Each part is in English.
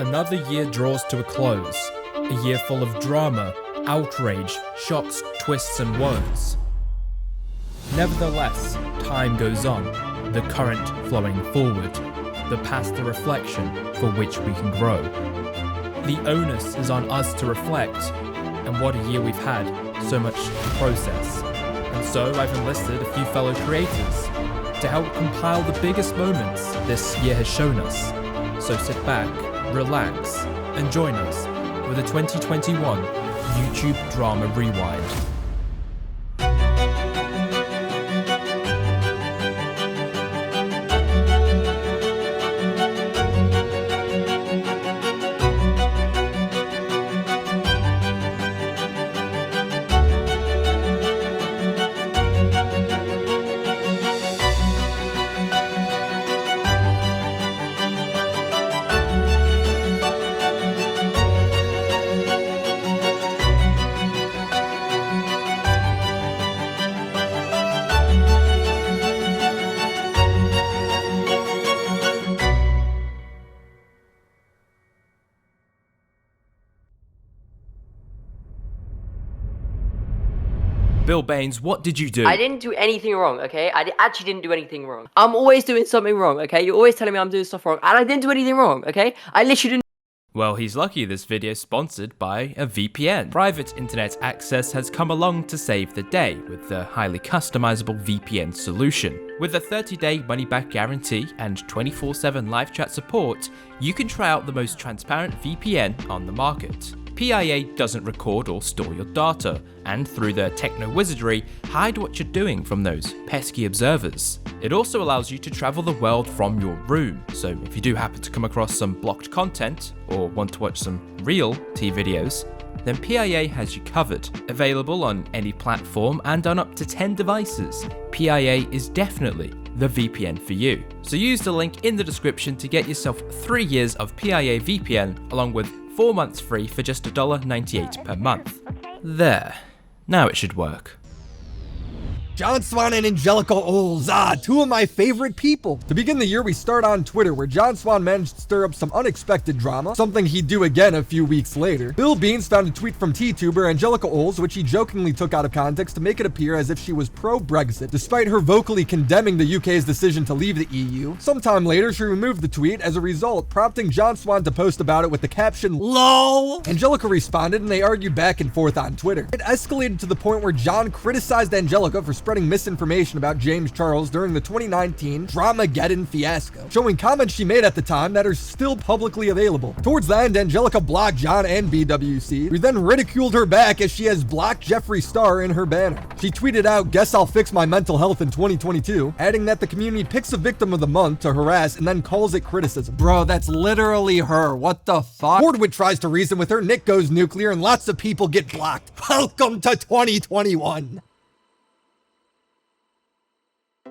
Another year draws to a close. A year full of drama, outrage, shocks, twists and woes. Nevertheless, time goes on, the current flowing forward, the past a reflection for which we can grow. The onus is on us to reflect, and what a year we've had, so much to process. And so I've enlisted a few fellow creators to help compile the biggest moments this year has shown us. So sit back, relax, and join us for the 2021 YouTube Drama Rewind. Bill Baines, what did you do? I didn't do anything wrong, okay? I actually didn't do anything wrong. I'm always doing something wrong, okay? You're always telling me I'm doing stuff wrong, and I didn't do anything wrong, okay? I literally didn't. Well, he's lucky this video is sponsored by a VPN. Private internet access has come along to save the day with the highly customizable VPN solution. With a 30-day money-back guarantee and 24/7 live chat support, you can try out the most transparent VPN on the market. PIA doesn't record or store your data, and through their techno-wizardry, hide what you're doing from those pesky observers. It also allows you to travel the world from your room, so if you do happen to come across some blocked content, or want to watch some real T videos, then PIA has you covered. Available on any platform and on up to 10 devices, PIA is definitely the VPN for you. So use the link in the description to get yourself 3 years of PIA VPN, along with 4 months free for just $1.98 per month. There. Now it should work. John Swan and Angelika, Oles, two of my favorite people. To begin the year, we start on Twitter, where John Swan managed to stir up some unexpected drama, something he'd do again a few weeks later. Bill Baines found a tweet from T-tuber Angelika Oles, which he jokingly took out of context to make it appear as if she was pro-Brexit, despite her vocally condemning the UK's decision to leave the EU. Sometime later, she removed the tweet as a result, prompting John Swan to post about it with the caption, "LOL." Angelika responded, and they argued back and forth on Twitter. It escalated to the point where John criticized Angelika for spreading misinformation about James Charles during the 2019 Dramageddon fiasco, showing comments she made at the time that are still publicly available. Towards the end, Angelika blocked John and BWC, who then ridiculed her back as she has blocked Jeffree Star in her banner. She tweeted out, "Guess I'll fix my mental health in 2022, adding that the community picks a victim of the month to harass and then calls it criticism. Bro, that's literally her. What the fuck? CordWit tries to reason with her, Nick goes nuclear, and lots of people get blocked. Welcome to 2021.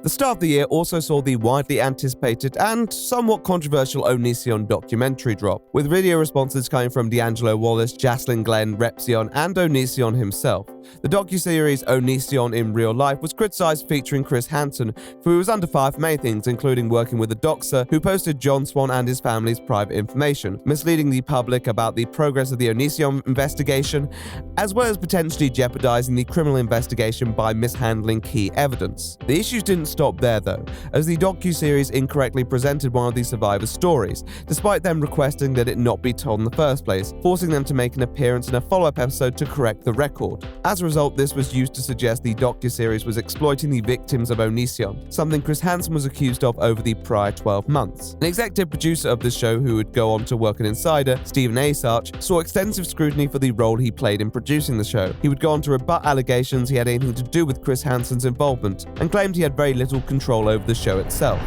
The start of the year also saw the widely anticipated and somewhat controversial Onision documentary drop, with video responses coming from D'Angelo Wallace, Jaslyn Glenn, Repzion, and Onision himself. The docuseries Onision in Real Life was criticized, featuring Chris Hansen, who was under fire for many things, including working with a doxer who posted John Swan and his family's private information, misleading the public about the progress of the Onision investigation, as well as potentially jeopardizing the criminal investigation by mishandling key evidence. The issues didn't stop there though, as the docuseries incorrectly presented one of the survivors' stories, despite them requesting that it not be told in the first place, forcing them to make an appearance in a follow-up episode to correct the record. As a result, this was used to suggest the docuseries was exploiting the victims of Onision, something Chris Hansen was accused of over the prior 12 months. An executive producer of the show, who would go on to work at Insider, Stephen Asarch, saw extensive scrutiny for the role he played in producing the show. He would go on to rebut allegations he had anything to do with Chris Hansen's involvement, and claimed he had very little control over the show itself.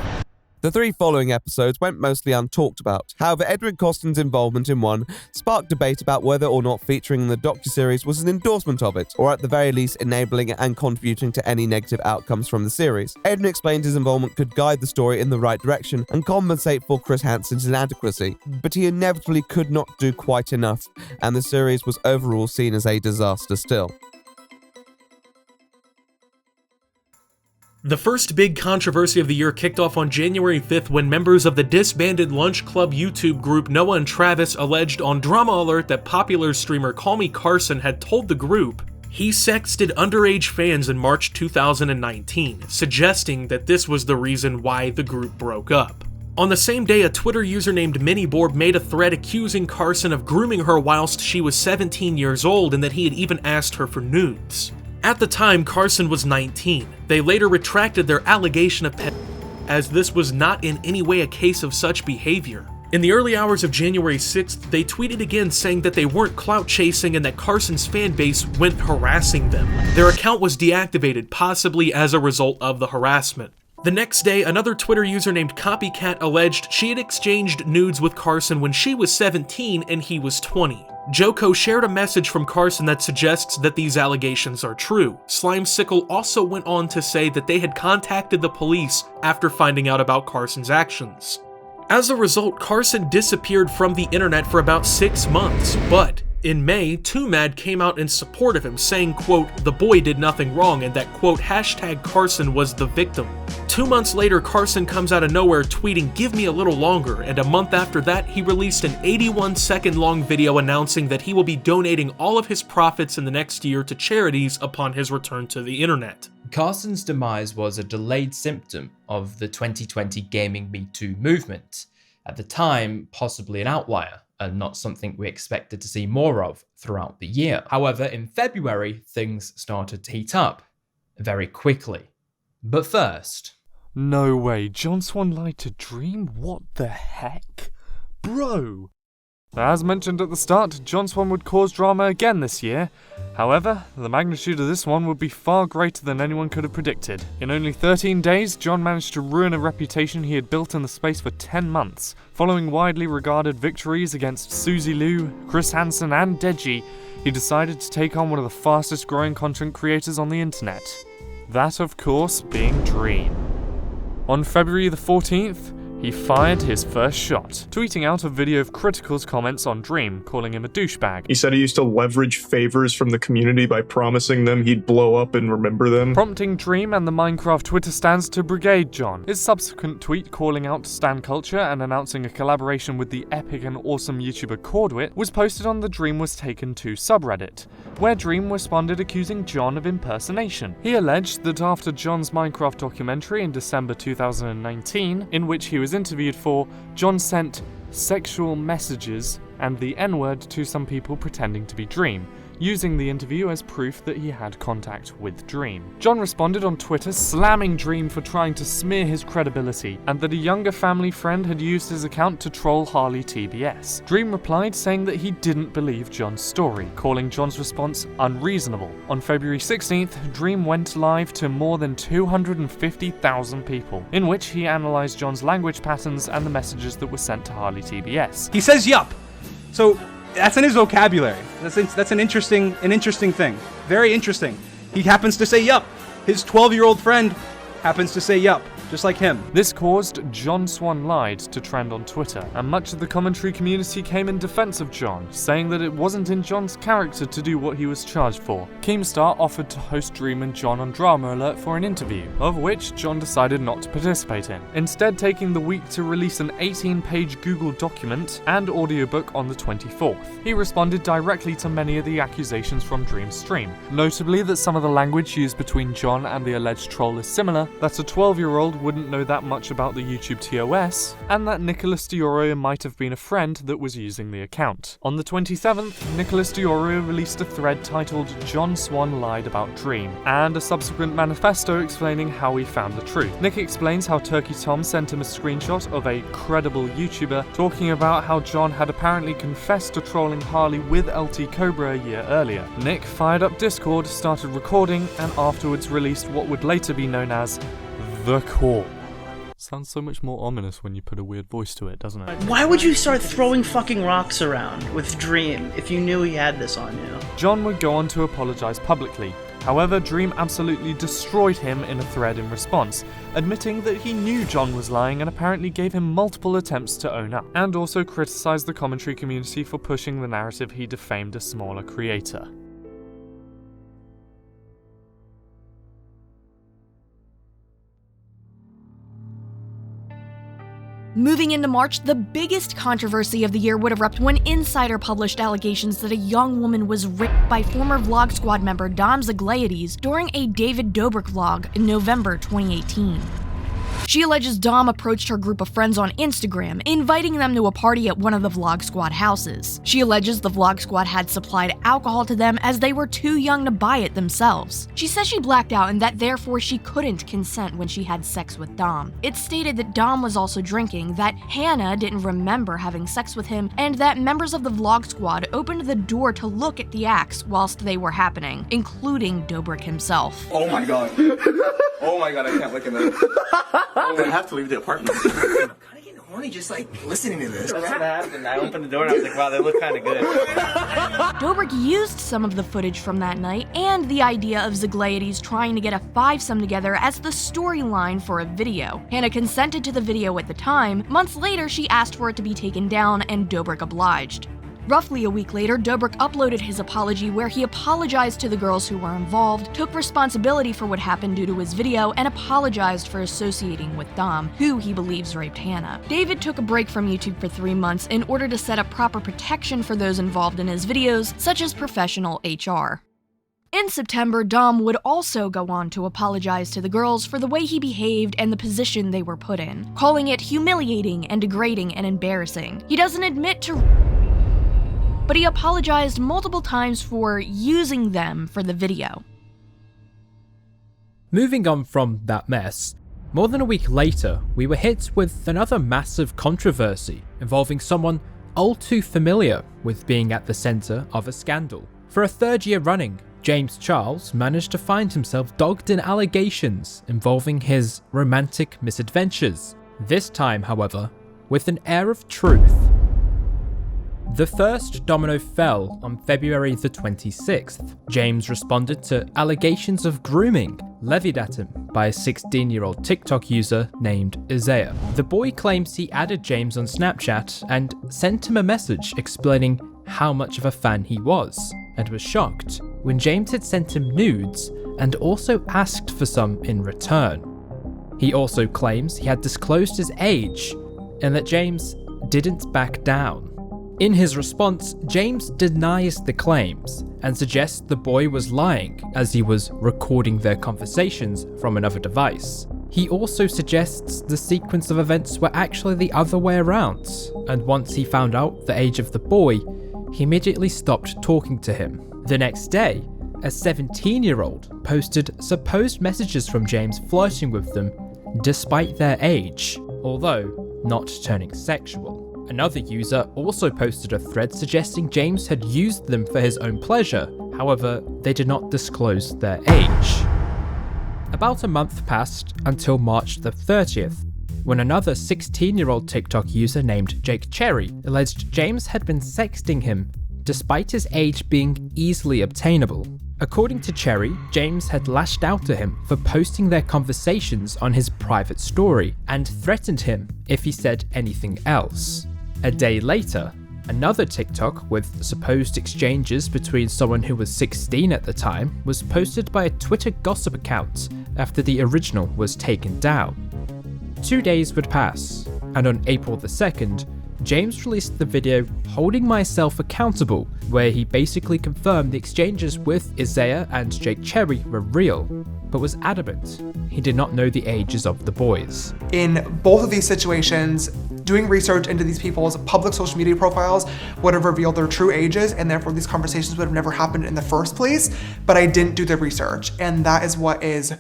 The 3 following episodes went mostly untalked about. However, Edwin Costin's involvement in one sparked debate about whether or not featuring in the docuseries was an endorsement of it, or at the very least enabling it and contributing to any negative outcomes from the series. Edwin explained his involvement could guide the story in the right direction and compensate for Chris Hansen's inadequacy, but he inevitably could not do quite enough, and the series was overall seen as a disaster still. The first big controversy of the year kicked off on January 5th when members of the disbanded Lunch Club YouTube group Noah and Travis alleged on Drama Alert that popular streamer CallmeCarson had told the group he sexted underage fans in March 2019, suggesting that this was the reason why the group broke up. On the same day, a Twitter user named Miniborb made a thread accusing Carson of grooming her whilst she was 17 years old and that he had even asked her for nudes. At the time, Carson was 19. They later retracted their allegation of as this was not in any way a case of such behavior. In the early hours of January 6th, they tweeted again saying that they weren't clout chasing and that Carson's fan base went harassing them. Their account was deactivated, possibly as a result of the harassment. The next day, another Twitter user named Copycat alleged she had exchanged nudes with Carson when she was 17 and he was 20. Joko shared a message from Carson that suggests that these allegations are true. Slimesicle also went on to say that they had contacted the police after finding out about Carson's actions. As a result, Carson disappeared from the internet for about 6 months, but in May, 2Mad came out in support of him, saying, quote, "The boy did nothing wrong," and that, quote, #Carson was the victim. 2 months later, Carson comes out of nowhere tweeting, "Give me a little longer," and a month after that, he released an 81-second long video announcing that he will be donating all of his profits in the next year to charities upon his return to the internet. Carson's demise was a delayed symptom of the 2020 gaming Me Too movement. At the time, possibly an outlier, and not something we expected to see more of throughout the year. However, in February, things started to heat up very quickly. But first... No way, John Swan lied to Dream? What the heck? Bro! As mentioned at the start, John Swan would cause drama again this year. However, the magnitude of this one would be far greater than anyone could have predicted. In only 13 days, John managed to ruin a reputation he had built in the space for 10 months. Following widely regarded victories against Suzy Liu, Chris Hansen and Deji, he decided to take on one of the fastest growing content creators on the internet. That, of course, being Dream. On February the 14th, he fired his first shot, tweeting out a video of Critical's comments on Dream, calling him a douchebag. He said he used to leverage favors from the community by promising them he'd blow up and remember them. Prompting Dream and the Minecraft Twitter stands to brigade John. His subsequent tweet calling out stan culture and announcing a collaboration with the epic and awesome YouTuber CordWit was posted on the Dream Was Taken To subreddit, where Dream responded accusing John of impersonation. He alleged that after John's Minecraft documentary in December 2019, in which he was interviewed for, John sent sexual messages and the N-word to some people pretending to be Dream, using the interview as proof that he had contact with Dream. John responded on Twitter slamming Dream for trying to smear his credibility, and that a younger family friend had used his account to troll Harley TBS. Dream replied saying that he didn't believe John's story, calling John's response unreasonable. On February 16th, Dream went live to more than 250,000 people, in which he analysed John's language patterns and the messages that were sent to Harley TBS. He says yup. So that's in his vocabulary. That's an interesting thing. Very interesting. He happens to say yup. His 12-year-old friend happens to say yup, just like him. This caused John Swan Lied to trend on Twitter, and much of the commentary community came in defense of John, saying that it wasn't in John's character to do what he was charged for. Keemstar offered to host Dream and John on Drama Alert for an interview, of which John decided not to participate in, instead taking the week to release an 18-page Google document and audiobook on the 24th. He responded directly to many of the accusations from Dream's stream, notably that some of the language used between John and the alleged troll is similar, that a 12-year-old wouldn't know that much about the YouTube TOS, and that Nicholas Diorio might have been a friend that was using the account. On the 27th, Nicholas Diorio released a thread titled "John Swan Lied About Dream," and a subsequent manifesto explaining how he found the truth. Nick explains how Turkey Tom sent him a screenshot of a credible YouTuber talking about how John had apparently confessed to trolling Harley with LT Cobra a year earlier. Nick fired up Discord, started recording, and afterwards released what would later be known as The Call. Sounds so much more ominous when you put a weird voice to it, doesn't it? Why would you start throwing fucking rocks around with Dream if you knew he had this on you? John would go on to apologize publicly. However, Dream absolutely destroyed him in a thread in response, admitting that he knew John was lying and apparently gave him multiple attempts to own up, and also criticized the commentary community for pushing the narrative he defamed a smaller creator. Moving into March, the biggest controversy of the year would erupt when Insider published allegations that a young woman was raped by former Vlog Squad member Dom Zagliades during a David Dobrik vlog in November 2018. She alleges Dom approached her group of friends on Instagram, inviting them to a party at one of the Vlog Squad houses. She alleges the Vlog Squad had supplied alcohol to them as they were too young to buy it themselves. She says she blacked out and that therefore she couldn't consent when she had sex with Dom. It's stated that Dom was also drinking, that Hanna didn't remember having sex with him, and that members of the Vlog Squad opened the door to look at the acts whilst they were happening, including Dobrik himself. Oh my god. Oh my god, I can't look at that. I'm gonna have to leave the apartment. I'm kind of getting horny just like listening to this. That's what happened. I opened the door and I was like, wow, they look kind of good. Dobrik used some of the footage from that night and the idea of Zagliades trying to get a fivesome together as the storyline for a video. Hanna consented to the video at the time. Months later, she asked for it to be taken down and Dobrik obliged. Roughly a week later, Dobrik uploaded his apology where he apologized to the girls who were involved, took responsibility for what happened due to his video, and apologized for associating with Dom, who he believes raped Hanna. David took a break from YouTube for 3 months in order to set up proper protection for those involved in his videos, such as professional HR. In September, Dom would also go on to apologize to the girls for the way he behaved and the position they were put in, calling it humiliating and degrading and embarrassing. He doesn't admit to but he apologized multiple times for using them for the video. Moving on from that mess, more than a week later, we were hit with another massive controversy involving someone all too familiar with being at the centre of a scandal. For a third year running, James Charles managed to find himself dogged in allegations involving his romantic misadventures. This time, however, with an air of truth. The first domino fell on February the 26th. James responded to allegations of grooming levied at him by a 16-year-old TikTok user named Isaiah. The boy claims he added James on Snapchat and sent him a message explaining how much of a fan he was, and was shocked when James had sent him nudes and also asked for some in return. He also claims he had disclosed his age and that James didn't back down. In his response, James denies the claims and suggests the boy was lying as he was recording their conversations from another device. He also suggests the sequence of events were actually the other way around, and once he found out the age of the boy, he immediately stopped talking to him. The next day, a 17-year-old posted supposed messages from James flirting with them despite their age, although not turning sexual. Another user also posted a thread suggesting James had used them for his own pleasure, however, they did not disclose their age. About a month passed until March the 30th, when another 16-year-old TikTok user named Jake Cherry alleged James had been sexting him despite his age being easily obtainable. According to Cherry, James had lashed out to him for posting their conversations on his private story and threatened him if he said anything else. A day later, another TikTok with supposed exchanges between someone who was 16 at the time was posted by a Twitter gossip account after the original was taken down. 2 days would pass, and on April the 2nd, James released the video Holding Myself Accountable, where he basically confirmed the exchanges with Isaiah and Jake Cherry were real, but was adamant he did not know the ages of the boys. In both of these situations, doing research into these people's public social media profiles would have revealed their true ages, and therefore these conversations would have never happened in the first place, but I didn't do the research, and that is what is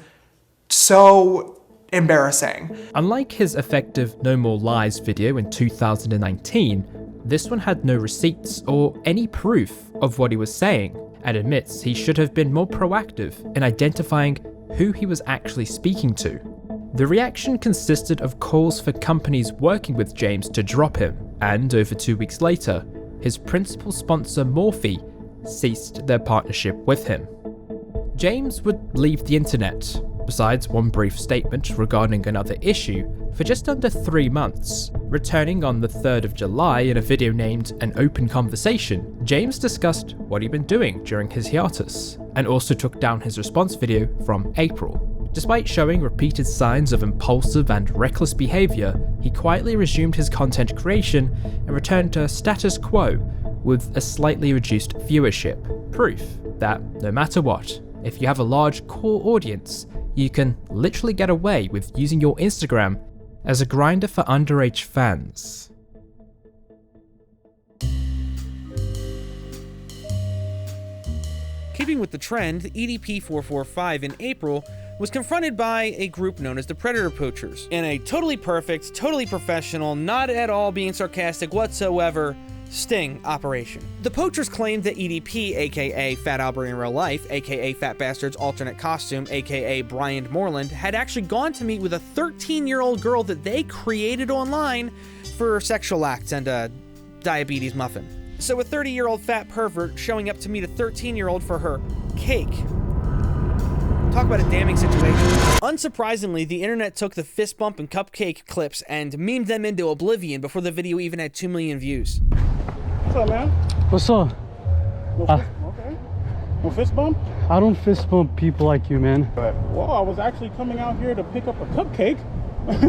so embarrassing. Unlike his effective No More Lies video in 2019, this one had no receipts or any proof of what he was saying, and admits he should have been more proactive in identifying who he was actually speaking to. The reaction consisted of calls for companies working with James to drop him, and over 2 weeks later, his principal sponsor Morphe ceased their partnership with him. James would leave the internet, besides one brief statement regarding another issue, for just under 3 months. Returning on the 3rd of July in a video named An Open Conversation, James discussed what he'd been doing during his hiatus, and also took down his response video from April. Despite showing repeated signs of impulsive and reckless behaviour, he quietly resumed his content creation and returned to status quo with a slightly reduced viewership. Proof that no matter what, if you have a large core audience, you can literally get away with using your Instagram as a grinder for underage fans. Keeping with the trend, EDP445 in April was confronted by a group known as the Predator Poachers in a totally perfect, totally professional, not at all being sarcastic whatsoever, sting operation. The Poachers claimed that EDP, aka Fat Albert in real life, aka Fat Bastard's alternate costume, aka Brian Moreland, had actually gone to meet with a 13-year-old girl that they created online for sexual acts and a diabetes muffin. So a 30-year-old fat pervert showing up to meet a 13-year-old for her cake. Talk about a damning situation. Unsurprisingly, the internet took the fist bump and cupcake clips and memed them into oblivion before the video even had 2 million views. What's up, man? What's up? Okay. No fist bump? I don't fist bump people like you, man. Well, I was actually coming out here to pick up a cupcake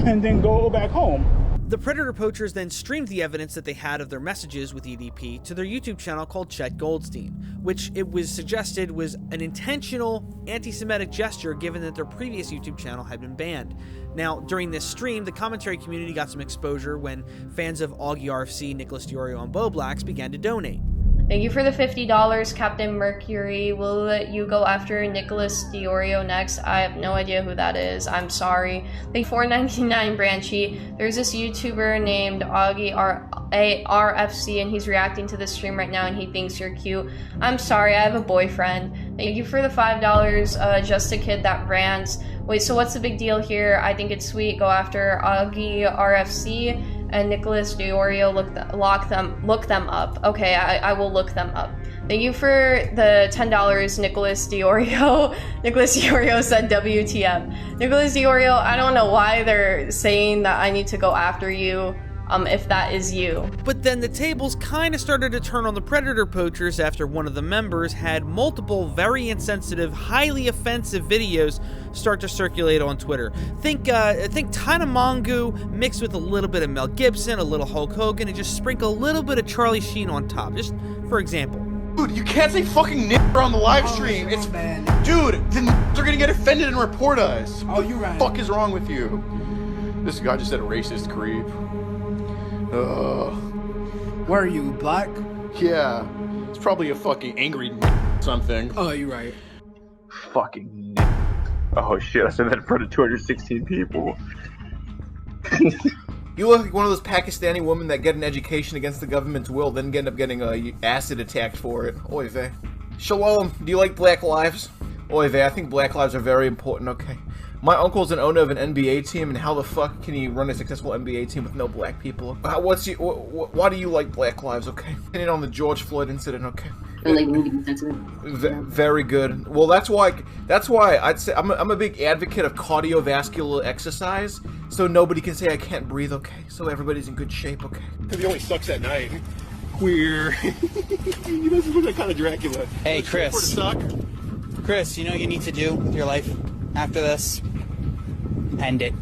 and then go back home. The Predator Poachers then streamed the evidence that they had of their messages with EDP to their YouTube channel called Chet Goldstein, which it was suggested was an intentional anti-Semitic gesture given that their previous YouTube channel had been banned. Now, during this stream, the commentary community got some exposure when fans of Augie RFC, Nicholas Diorio, and Bo Blacks began to donate. Thank you for the $50, Captain Mercury. Will you go after Nicholas Diorio next? I have no idea who that is. I'm sorry. Thank you $4.99, Branchy. There's this YouTuber named Augie RFC, and he's reacting to the stream right now, and he thinks you're cute. I'm sorry, I have a boyfriend. Thank you for the $5, Just a Kid That Rants. Wait, so what's the big deal here? I think it's sweet. Go after Augie RFC and Nicholas Diorio. Look them up. Okay, I will look them up. Thank you for the $10, Nicholas Diorio. Nicholas Diorio said WTF. Nicholas Diorio, I don't know why they're saying that I need to go after you. If that is you. But then the tables kind of started to turn on the Predator Poachers after one of the members had multiple very insensitive, highly offensive videos start to circulate on Twitter. Think Tanamongu mixed with a little bit of Mel Gibson, a little Hulk Hogan, and just sprinkle a little bit of Charlie Sheen on top, just for example. Dude, you can't say fucking nigger on the live stream. It's dude, the niggers are gonna get offended and report us. Oh, you right. What the fuck is wrong with you? This guy just said racist creep. Where are you, black? Yeah, it's probably a fucking angry something. Oh, you're right. Fucking oh shit, I said that in front of 216 people. You look like one of those Pakistani women that get an education against the government's will, then end up getting acid attacked for it. Oy vey. Shalom, do you like black lives? Oy vey, I think black lives are very important, okay? My uncle's an owner of an NBA team, and how the fuck can he run a successful NBA team with no black people? Why do you like black lives, okay? Opinion on the George Floyd incident, okay? Very good. Well, that's why I'd say I'm a big advocate of cardiovascular exercise, so nobody can say I can't breathe, okay? So everybody's in good shape, okay? He only sucks at night. Queer. You guys look like kind of Dracula. Hey, Chris. Chris, you know what you need to do with your life after this? End it.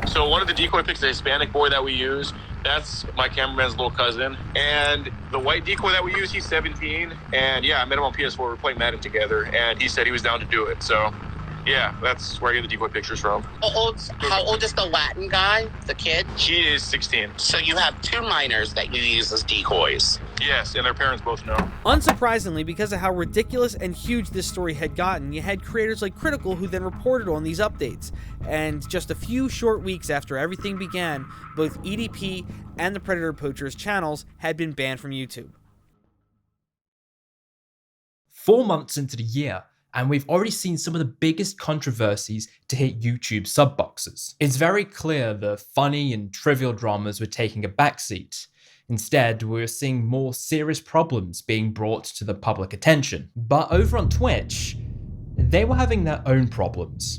So one of the decoy pics, the Hispanic boy that we use, that's my cameraman's little cousin. And the white decoy that we use, he's 17. And yeah, I met him on PS4. We're playing Madden together, and he said he was down to do it. So yeah, that's where I get the decoy pictures from. How old is the Latin guy, the kid? He is 16. So you have two minors that you use as decoys. Yes, and their parents both know. Unsurprisingly, because of how ridiculous and huge this story had gotten, you had creators like Critical who then reported on these updates. And just a few short weeks after everything began, both EDP and the Predator Poachers channels had been banned from YouTube. 4 months into the year, and we've already seen some of the biggest controversies to hit YouTube sub boxes. It's very clear the funny and trivial dramas were taking a backseat. Instead, we're seeing more serious problems being brought to the public attention. But over on Twitch, they were having their own problems.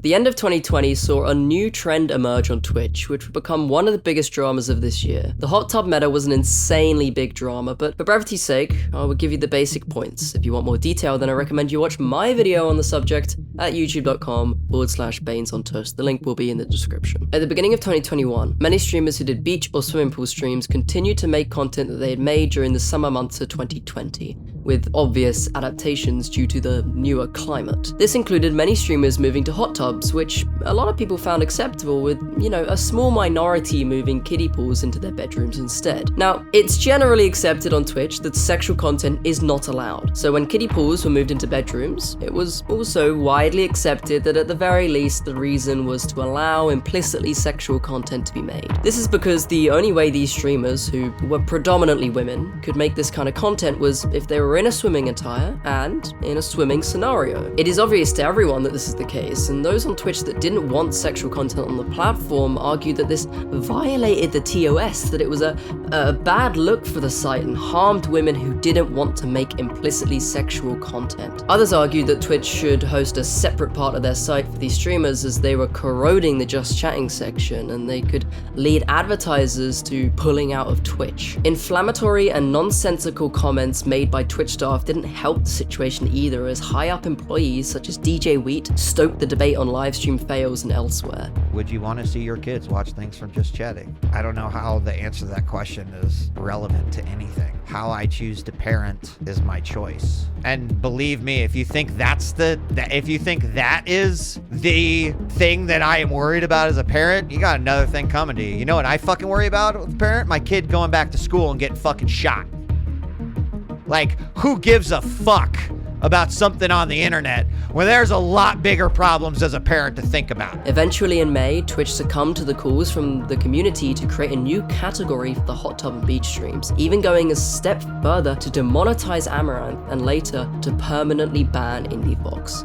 The end of 2020 saw a new trend emerge on Twitch, which would become one of the biggest dramas of this year. The hot tub meta was an insanely big drama, but for brevity's sake, I will give you the basic points. If you want more detail, then I recommend you watch my video on the subject at youtube.com/Baines on Toast. The link will be in the description. At the beginning of 2021, many streamers who did beach or swimming pool streams continued to make content that they had made during the summer months of 2020, with obvious adaptations due to the newer climate. This included many streamers moving to hot tubs, which a lot of people found acceptable, with, a small minority moving kiddie pools into their bedrooms instead. Now, it's generally accepted on Twitch that sexual content is not allowed, so when kiddie pools were moved into bedrooms, it was also widely accepted that at the very least the reason was to allow implicitly sexual content to be made. This is because the only way these streamers, who were predominantly women, could make this kind of content was if they were in a swimming attire and in a swimming scenario. It is obvious to everyone that this is the case, and those on Twitch that didn't want sexual content on the platform argued that this violated the TOS, that it was a bad look for the site and harmed women who didn't want to make implicitly sexual content. Others argued that Twitch should host a separate part of their site for these streamers, as they were corroding the just chatting section and they could lead advertisers to pulling out of Twitch. Inflammatory and nonsensical comments made by Twitch staff didn't help the situation either, as high-up employees such as DJ Wheat stoked the debate on livestream fails and elsewhere. Would you want to see your kids watch things from just chatting? I don't know how the answer to that question is relevant to anything. How I choose to parent is my choice. And believe me, if you think that is the thing that I am worried about as a parent, you got another thing coming to you. You know what I fucking worry about as a parent? My kid going back to school and getting fucking shot. Like, who gives a fuck about something on the internet when there's a lot bigger problems as a parent to think about? Eventually in May, Twitch succumbed to the calls from the community to create a new category for the hot tub and beach streams, even going a step further to demonetize Amaranth and later to permanently ban IndieVox.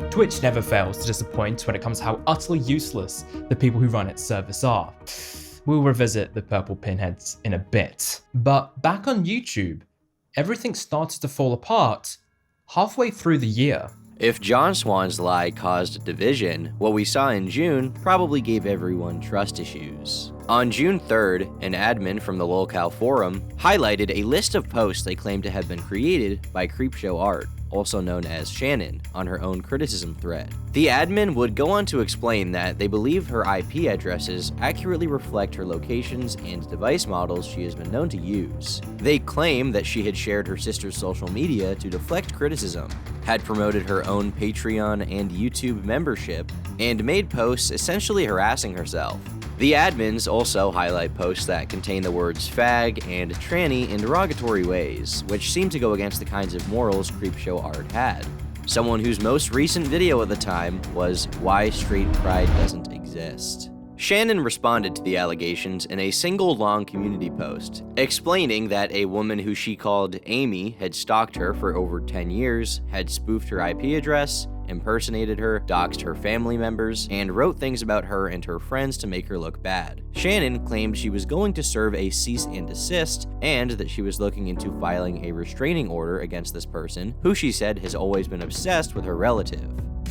Twitch never fails to disappoint when it comes to how utterly useless the people who run its service are. We'll revisit the purple pinheads in a bit. But back on YouTube, everything started to fall apart halfway through the year. If John Swan's lie caused division, what we saw in June probably gave everyone trust issues. On June 3rd, an admin from the lolcow forum highlighted a list of posts they claimed to have been created by Creepshow Art, also known as Shannon, on her own criticism thread. The admin would go on to explain that they believe her IP addresses accurately reflect her locations and device models she has been known to use. They claim that she had shared her sister's social media to deflect criticism, had promoted her own Patreon and YouTube membership, and made posts essentially harassing herself. The admins also highlight posts that contain the words fag and tranny in derogatory ways, which seem to go against the kinds of morals Creepshow Art had. Someone whose most recent video at the time was Why Straight Pride Doesn't Exist. Shannon responded to the allegations in a single long community post, explaining that a woman who she called Amy had stalked her for over 10 years, had spoofed her IP address, impersonated her, doxed her family members, and wrote things about her and her friends to make her look bad. Shannon claimed she was going to serve a cease and desist, and that she was looking into filing a restraining order against this person, who she said has always been obsessed with her relative.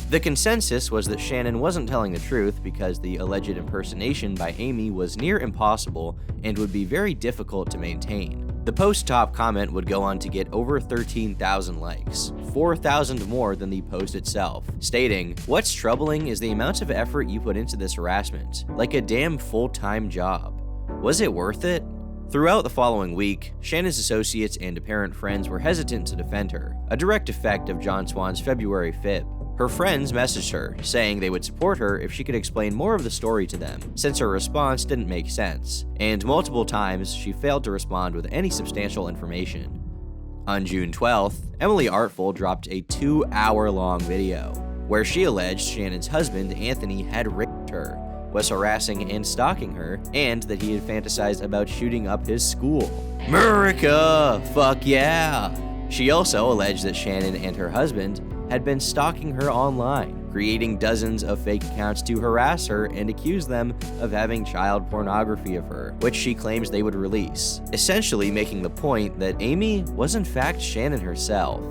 The consensus was that Shannon wasn't telling the truth because the alleged impersonation by Amy was near impossible and would be very difficult to maintain. The post's top comment would go on to get over 13,000 likes, 4,000 more than the post itself, stating, "What's troubling is the amount of effort you put into this harassment, like a damn full-time job. Was it worth it?" Throughout the following week, Shannon's associates and apparent friends were hesitant to defend her, a direct effect of John Swan's February fib. Her friends messaged her, saying they would support her if she could explain more of the story to them, since her response didn't make sense, and multiple times she failed to respond with any substantial information. On June 12th, Emily Artful dropped a 2-hour-long video, where she alleged Shannon's husband, Anthony, had raped her, was harassing and stalking her, and that he had fantasized about shooting up his school. America! Fuck yeah! She also alleged that Shannon and her husband had been stalking her online, creating dozens of fake accounts to harass her and accuse them of having child pornography of her, which she claims they would release, essentially making the point that Amy was in fact Shannon herself.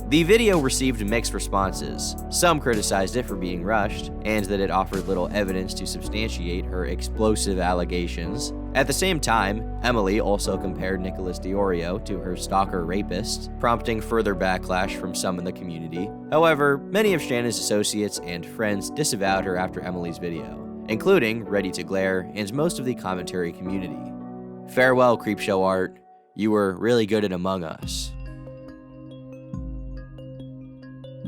The video received mixed responses. Some criticized it for being rushed, and that it offered little evidence to substantiate her explosive allegations. At the same time, Emily also compared Nicholas Diorio to her stalker rapist, prompting further backlash from some in the community. However, many of Shannon's associates and friends disavowed her after Emily's video, including Ready to Glare and most of the commentary community. Farewell, Creepshow art. You were really good at Among Us.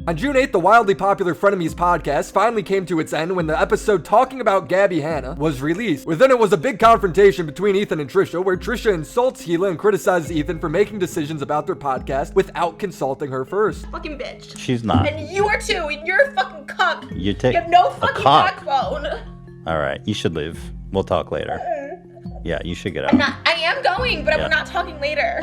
On June 8th, the wildly popular Frenemies podcast finally came to its end when the episode talking about Gabbie Hanna was released. Within it was a big confrontation between Ethan and Trisha, where Trisha insults Gila and criticizes Ethan for making decisions about their podcast without consulting her first. Fucking bitch. She's not. And you are too, and you're a fucking cuck. You have no fucking backbone. Alright, you should leave. We'll talk later. Yeah, you should get out. I am going, but Yeah. we're not talking later.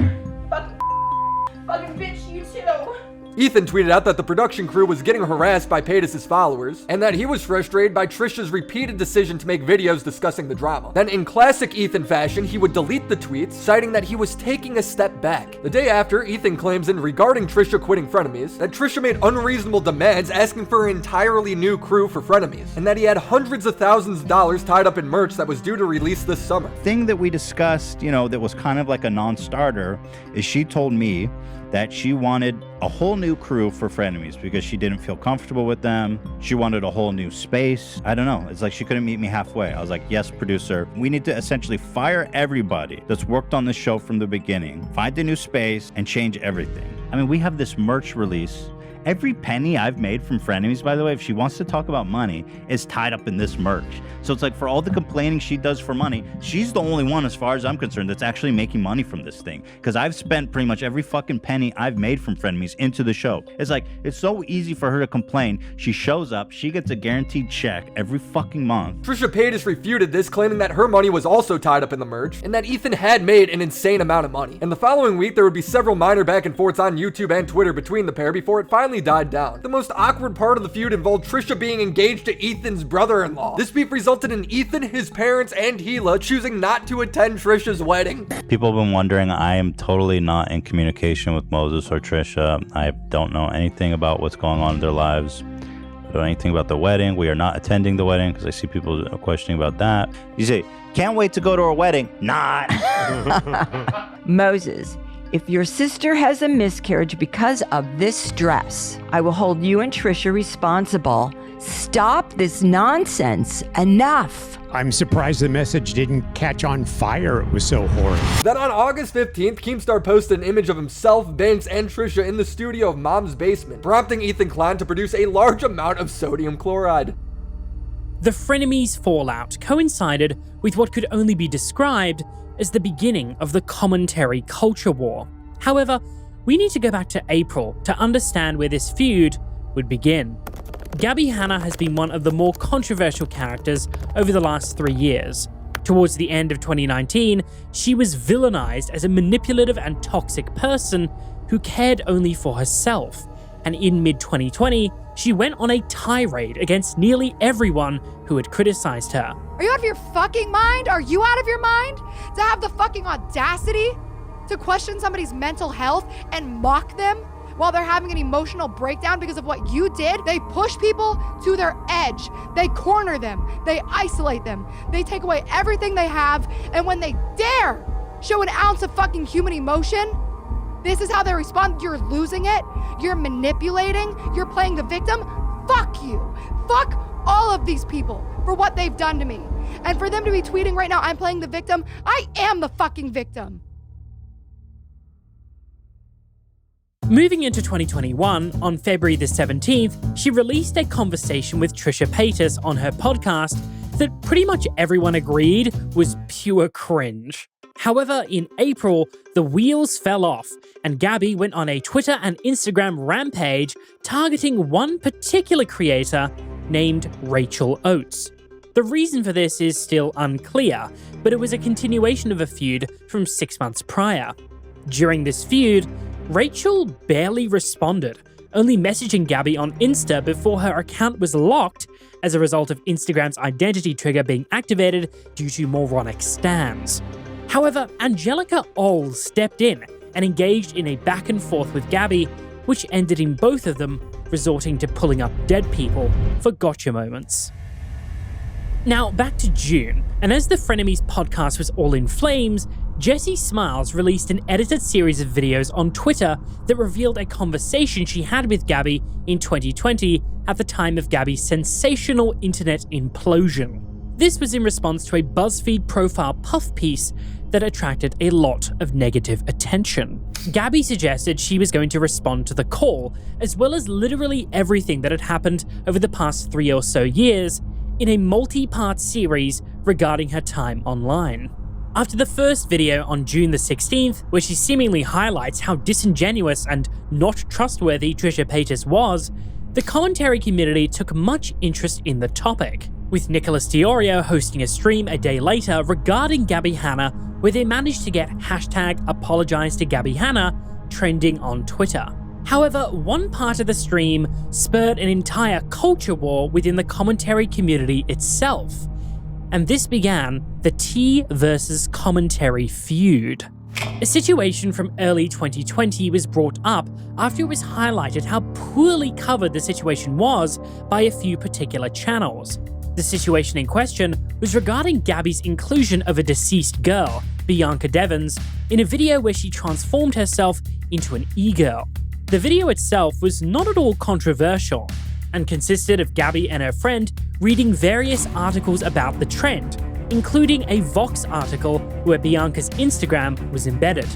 Fucking bitch, you too. Ethan tweeted out that the production crew was getting harassed by Paytas' followers, and that he was frustrated by Trisha's repeated decision to make videos discussing the drama. Then in classic Ethan fashion, he would delete the tweets, citing that he was taking a step back. The day after, Ethan claims in regarding Trisha quitting Frenemies, that Trisha made unreasonable demands asking for an entirely new crew for Frenemies, and that he had hundreds of thousands of dollars tied up in merch that was due to release this summer. Thing that we discussed, that was kind of like a non-starter, is she told me that she wanted a whole new crew for Frenemies because she didn't feel comfortable with them. She wanted a whole new space. I don't know. It's like she couldn't meet me halfway. I was like, yes, producer. We need to essentially fire everybody that's worked on the show from the beginning, find a new space, and change everything. I mean, we have this merch release. Every penny I've made from Frenemies, by the way, if she wants to talk about money, is tied up in this merch. So it's like for all the complaining she does for money, she's the only one, as far as I'm concerned, that's actually making money from this thing. Because I've spent pretty much every fucking penny I've made from Frenemies into the show. It's like, it's so easy for her to complain. She shows up, she gets a guaranteed check every fucking month. Trisha Paytas refuted this, claiming that her money was also tied up in the merch, and that Ethan had made an insane amount of money. And the following week, there would be several minor back and forths on YouTube and Twitter between the pair before it finally died down. The most awkward part of the feud involved Trisha being engaged to Ethan's brother-in-law. This beef resulted in Ethan, his parents, and Gila choosing not to attend Trisha's wedding. People have been wondering, I am totally not in communication with Moses or Trisha. I don't know anything about what's going on in their lives. I don't know anything about the wedding. We are not attending the wedding because I see people questioning about that. You say, can't wait to go to her wedding. Not. Moses, if your sister has a miscarriage because of this stress, I will hold you and Trisha responsible. Stop this nonsense. Enough. I'm surprised the message didn't catch on fire. It was so horrid. Then on August 15th, Keemstar posted an image of himself, Baines, and Trisha in the studio of Mom's basement, prompting Ethan Klein to produce a large amount of sodium chloride. The Frenemies fallout coincided with what could only be described as the beginning of the commentary culture war. However, we need to go back to April to understand where this feud would begin. Gabbie Hanna has been one of the more controversial characters over the last 3 years. Towards the end of 2019, she was villainized as a manipulative and toxic person who cared only for herself. And in mid-2020, she went on a tirade against nearly everyone who had criticized her. Are you out of your fucking mind? Are you out of your mind? To have the fucking audacity to question somebody's mental health and mock them while they're having an emotional breakdown because of what you did? They push people to their edge. They corner them. They isolate them. They take away everything they have. And when they dare show an ounce of fucking human emotion, this is how they respond. You're losing it. You're manipulating. You're playing the victim. Fuck you. Fuck all of these people for what they've done to me. And for them to be tweeting right now, I'm playing the victim. I am the fucking victim. Moving into 2021, on February the 17th, she released a conversation with Trisha Paytas on her podcast that pretty much everyone agreed was pure cringe. However, in April, the wheels fell off, and Gabbie went on a Twitter and Instagram rampage targeting one particular creator named Rachel Oates. The reason for this is still unclear, but it was a continuation of a feud from 6 months prior. During this feud, Rachel barely responded, only messaging Gabbie on Insta before her account was locked as a result of Instagram's identity trigger being activated due to moronic stans. However, Angelika Oles stepped in and engaged in a back and forth with Gabbie, which ended in both of them resorting to pulling up dead people for gotcha moments. Now, back to June, and as the Frenemies podcast was all in flames, Jessie Smiles released an edited series of videos on Twitter that revealed a conversation she had with Gabbie in 2020 at the time of Gabbie's sensational internet implosion. This was in response to a BuzzFeed profile puff piece that attracted a lot of negative attention. Gabbie suggested she was going to respond to the call, as well as literally everything that had happened over the past 3 or so years, in a multi-part series regarding her time online. After the first video on June the 16th, where she seemingly highlights how disingenuous and not trustworthy Trisha Paytas was, the commentary community took much interest in the topic, with Nicholas Diorio hosting a stream a day later regarding Gabbie Hanna, where they managed to get #apologize to Gabbie Hanna trending on Twitter. However, one part of the stream spurred an entire culture war within the commentary community itself, and this began the tea versus commentary feud. A situation from early 2020 was brought up after it was highlighted how poorly covered the situation was by a few particular channels. The situation in question was regarding Gabbie's inclusion of a deceased girl, Bianca Devons, in a video where she transformed herself into an e-girl. The video itself was not at all controversial, and consisted of Gabbie and her friend reading various articles about the trend, including a Vox article where Bianca's Instagram was embedded.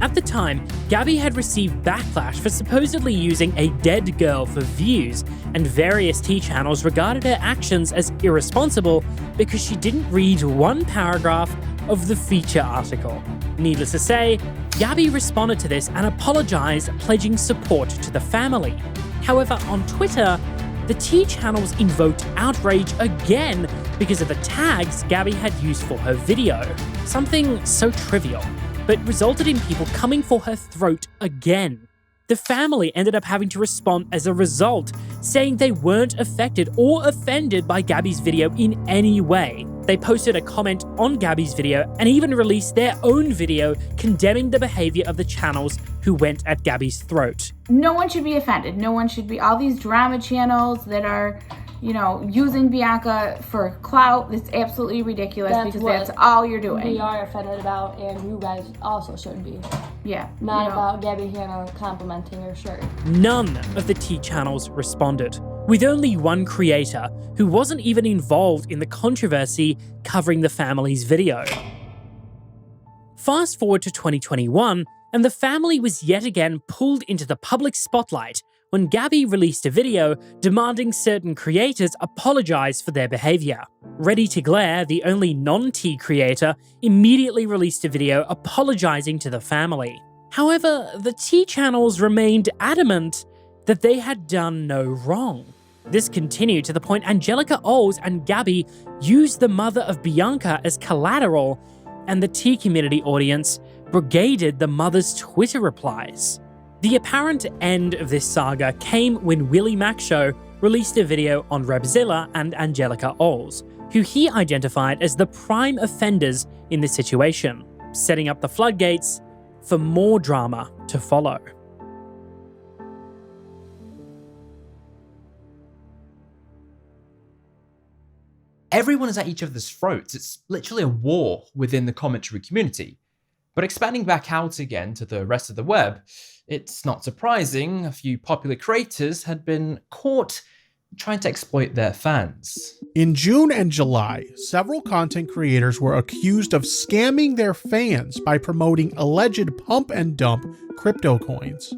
At the time, Gabbie had received backlash for supposedly using a dead girl for views, and various T channels regarded her actions as irresponsible because she didn't read one paragraph of the feature article. Needless to say, Gabbie responded to this and apologized, pledging support to the family. However, on Twitter, the T channels invoked outrage again because of the tags Gabbie had used for her video. Something so trivial, but resulted in people coming for her throat again. The family ended up having to respond as a result, saying they weren't affected or offended by Gabbie's video in any way. They posted a comment on Gabbie's video and even released their own video condemning the behavior of the channels who went at Gabbie's throat. No one should be offended. No one should be. All these drama channels that are, using Bianca for clout, it's absolutely ridiculous because that's all you're doing. We are offended about, and you guys also should be. Yeah. Not about Gabbie Hanna complimenting her shirt. None of the T channels responded, with only one creator who wasn't even involved in the controversy covering the family's video. Fast forward to 2021, and the family was yet again pulled into the public spotlight when Gabbie released a video demanding certain creators apologize for their behavior. Ready to Glare, the only non-T creator, immediately released a video apologizing to the family. However, the T channels remained adamant that they had done no wrong. This continued to the point Angelika Oles and Gabbie used the mother of Bianca as collateral, and the T community audience brigaded the mother's Twitter replies. The apparent end of this saga came when WillyMacShow released a video on Rebzilla and Angelika Oles, who he identified as the prime offenders in this situation, setting up the floodgates for more drama to follow. Everyone is at each other's throats. It's literally a war within the commentary community. But expanding back out again to the rest of the web, it's not surprising a few popular creators had been caught trying to exploit their fans. In June and July, several content creators were accused of scamming their fans by promoting alleged pump and dump crypto coins.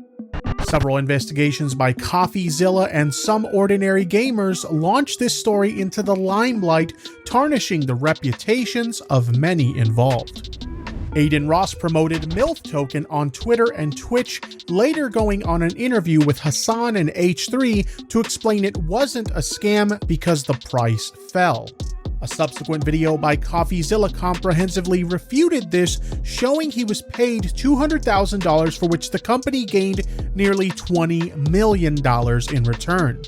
Several investigations by CoffeeZilla and Some Ordinary Gamers launched this story into the limelight, tarnishing the reputations of many involved. Aiden Ross promoted MILF Token on Twitter and Twitch, later going on an interview with Hassan and H3 to explain it wasn't a scam because the price fell. A subsequent video by CoffeeZilla comprehensively refuted this, showing he was paid $200,000 for which the company gained nearly $20 million in return.